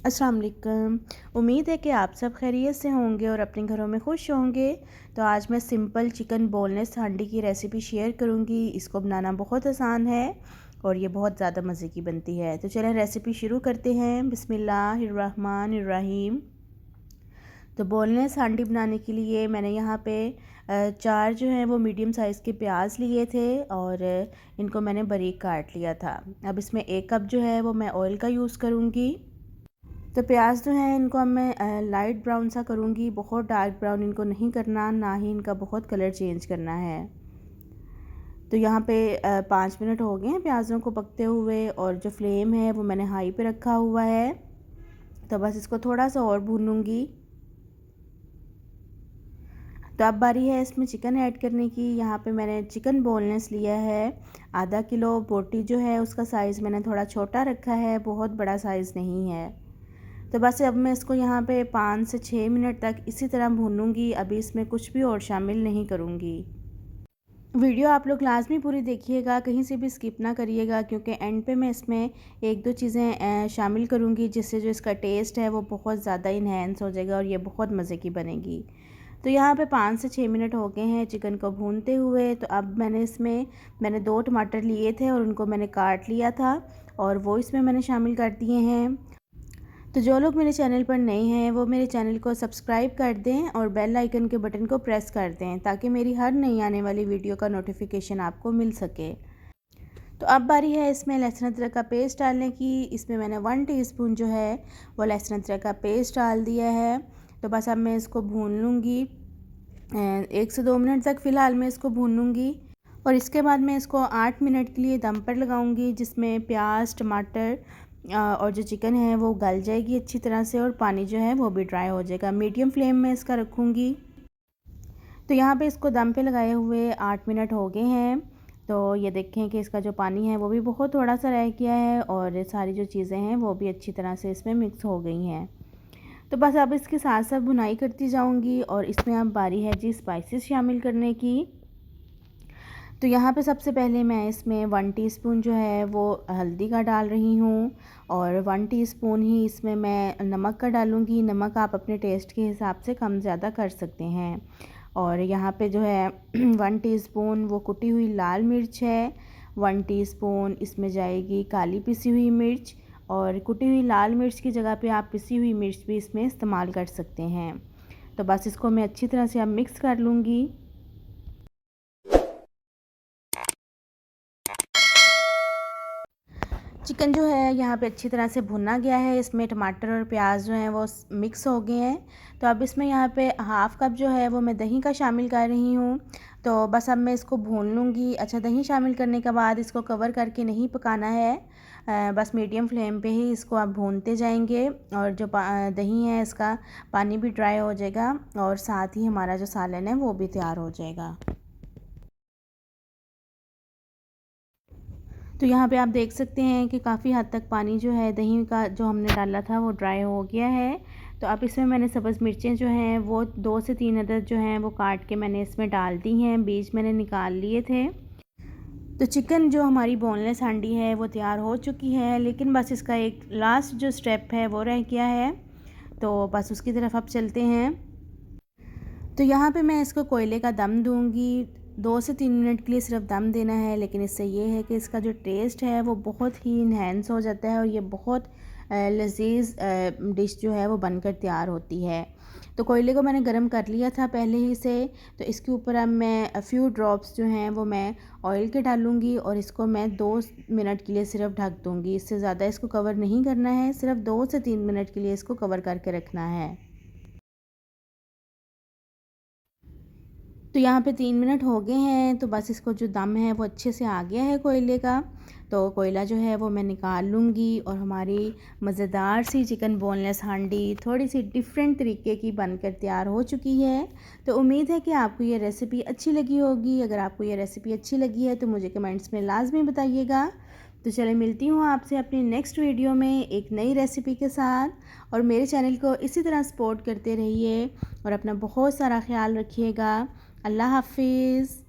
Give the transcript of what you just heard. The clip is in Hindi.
अस्सलाम वालेकुम। उम्मीद है कि आप सब खैरियत से होंगे और अपने घरों में खुश होंगे। तो आज मैं सिंपल चिकन बोनलेस हांडी की रेसिपी शेयर करूंगी। इसको बनाना बहुत आसान है और ये बहुत ज़्यादा मज़े की बनती है। तो चलें रेसिपी शुरू करते हैं। बिस्मिल्लाहिर्रहमानिर्रहीम। तो बोनलेस हांडी बनाने के लिए मैंने यहाँ पे 4 जो हैं वो मीडियम साइज़ के प्याज लिए थे और इनको मैंने बारीक काट लिया था। अब इसमें 1 कप जो है वो मैं ऑयल का यूज़ करूँगी। तो प्याज जो है इनको अब मैं लाइट ब्राउन सा करूँगी। बहुत डार्क ब्राउन इनको नहीं करना, ना ही इनका बहुत कलर चेंज करना है। तो यहाँ पे 5 मिनट हो गए हैं प्याज़ों को पकते हुए और जो फ्लेम है वो मैंने हाई पे रखा हुआ है। तो बस इसको थोड़ा सा और भूनूंगी। तो अब बारी है इसमें चिकन ऐड करने की। यहाँ पे मैंने चिकन बोनलेस लिया है आधा किलो। बोटी जो है उसका साइज़ मैंने थोड़ा छोटा रखा है, बहुत बड़ा साइज़ नहीं है। तो बस अब मैं इसको यहाँ पे 5 से 6 मिनट तक इसी तरह भूनूंगी। अभी इसमें कुछ भी और शामिल नहीं करूँगी। वीडियो आप लोग लाजमी पूरी देखिएगा, कहीं से भी स्किप ना करिएगा, क्योंकि एंड पे मैं इसमें 1-2 चीज़ें शामिल करूँगी जिससे जो इसका टेस्ट है वो बहुत ज़्यादा इन्हेंस हो जाएगा और ये बहुत मज़े की बनेगी। तो यहाँ पे 5 से 6 मिनट हो गए हैं चिकन को भूनते हुए। तो अब मैंने 2 टमाटर लिए थे और उनको मैंने काट लिया था और वो इसमें मैंने शामिल कर दिए हैं। तो जो लोग मेरे चैनल पर नए हैं वो मेरे चैनल को सब्सक्राइब कर दें और बेल आइकन के बटन को प्रेस कर दें ताकि मेरी हर नई आने वाली वीडियो का नोटिफिकेशन आपको मिल सके। तो अब बारी है इसमें लहसुन अदरक का पेस्ट डालने की। इसमें मैंने 1 टीस्पून जो है वो लहसुन अदरक का पेस्ट डाल दिया है। तो बस अब मैं इसको भून लूँगी 1 से 2 मिनट तक फ़िलहाल मैं इसको भून लूँगी और इसके बाद मैं इसको 8 मिनट के लिए दम पर लगाऊंगी, जिसमें प्याज, टमाटर और जो चिकन है वो गल जाएगी अच्छी तरह से और पानी जो है वो भी ड्राई हो जाएगा। मीडियम फ्लेम में इसका रखूँगी। तो यहाँ पे इसको दम पे लगाए हुए 8 मिनट हो गए हैं। तो ये देखें कि इसका जो पानी है वो भी बहुत थोड़ा सा रह गया है और सारी जो चीज़ें हैं वो भी अच्छी तरह से इसमें मिक्स हो गई हैं। तो बस अब इसके साथ साथ भुनाई करती जाऊँगी और इसमें अब बारी है जी स्पाइसेस शामिल करने की। तो यहाँ पे सबसे पहले मैं इसमें 1 टीस्पून जो है वो हल्दी का डाल रही हूँ और 1 टीस्पून ही इसमें मैं नमक का डालूँगी। नमक आप अपने टेस्ट के हिसाब से कम ज़्यादा कर सकते हैं। और यहाँ पे जो है 1 टीस्पून वो कुटी हुई लाल मिर्च है। 1 टीस्पून इसमें जाएगी काली पिसी हुई मिर्च और कुटी हुई लाल मिर्च की जगह पे आप पिसी हुई मिर्च भी इसमें इस्तेमाल कर सकते हैं। तो बस इसको मैं अच्छी तरह से अब मिक्स कर लूँगी। चिकन जो है यहाँ पे अच्छी तरह से भुना गया है। इसमें टमाटर और प्याज जो हैं वो मिक्स हो गए हैं। तो अब इसमें यहाँ पे हाफ़ कप जो है वो मैं दही का शामिल कर रही हूँ। तो बस अब मैं इसको भून लूँगी। अच्छा, दही शामिल करने के बाद इसको कवर करके नहीं पकाना है, बस मीडियम फ्लेम पे ही इसको आप भूनते जाएंगे और जो दही है इसका पानी भी ड्राई हो जाएगा और साथ ही हमारा जो सालन है वो भी तैयार हो जाएगा। तो यहाँ पे आप देख सकते हैं कि काफ़ी हद तक पानी जो है दही का जो हमने डाला था वो ड्राई हो गया है। तो अब इसमें मैंने सब्ज़ मिर्चें जो हैं वो 2 से 3 अदद जो हैं वो काट के मैंने इसमें डाल दी हैं, बीज मैंने निकाल लिए थे। तो चिकन जो हमारी बोनलेस हांडी है वो तैयार हो चुकी है, लेकिन बस इसका एक लास्ट जो स्टेप है वो रह गया है। तो बस उसकी तरफ अब चलते हैं। तो यहाँ पे मैं इसको कोयले का दम दूँगी। 2 से 3 मिनट के लिए सिर्फ दम देना है, लेकिन इससे ये है कि इसका जो टेस्ट है वो बहुत ही इन्हेंस हो जाता है और ये बहुत लज़ीज़ डिश जो है वो बनकर तैयार होती है। तो कोयले को मैंने गरम कर लिया था पहले ही से। तो इसके ऊपर अब मैं फ्यू ड्रॉप्स जो हैं वो मैं ऑयल के डालूँगी और इसको मैं 2 मिनट के लिए सिर्फ ढक दूँगी। इससे ज़्यादा इसको कवर नहीं करना है, सिर्फ 2 से 3 मिनट के लिए इसको कवर करके रखना है। तो यहाँ पे 3 मिनट हो गए हैं। तो बस इसको जो दम है वो अच्छे से आ गया है कोयले का। तो कोयला जो है वो मैं निकाल लूँगी और हमारी मज़ेदार सी चिकन बोनलेस हांडी थोड़ी सी डिफरेंट तरीके की बनकर तैयार हो चुकी है। तो उम्मीद है कि आपको ये रेसिपी अच्छी लगी होगी। अगर आपको ये रेसिपी अच्छी लगी है तो मुझे कमेंट्स में लाजमी बताइएगा। तो चलिए मिलती हूँ आपसे अपनी नेक्स्ट वीडियो में एक नई रेसिपी के साथ। और मेरे चैनल को इसी तरह सपोर्ट करते रहिए और अपना बहुत सारा ख्याल रखिएगा। अल्लाह हाफिज़।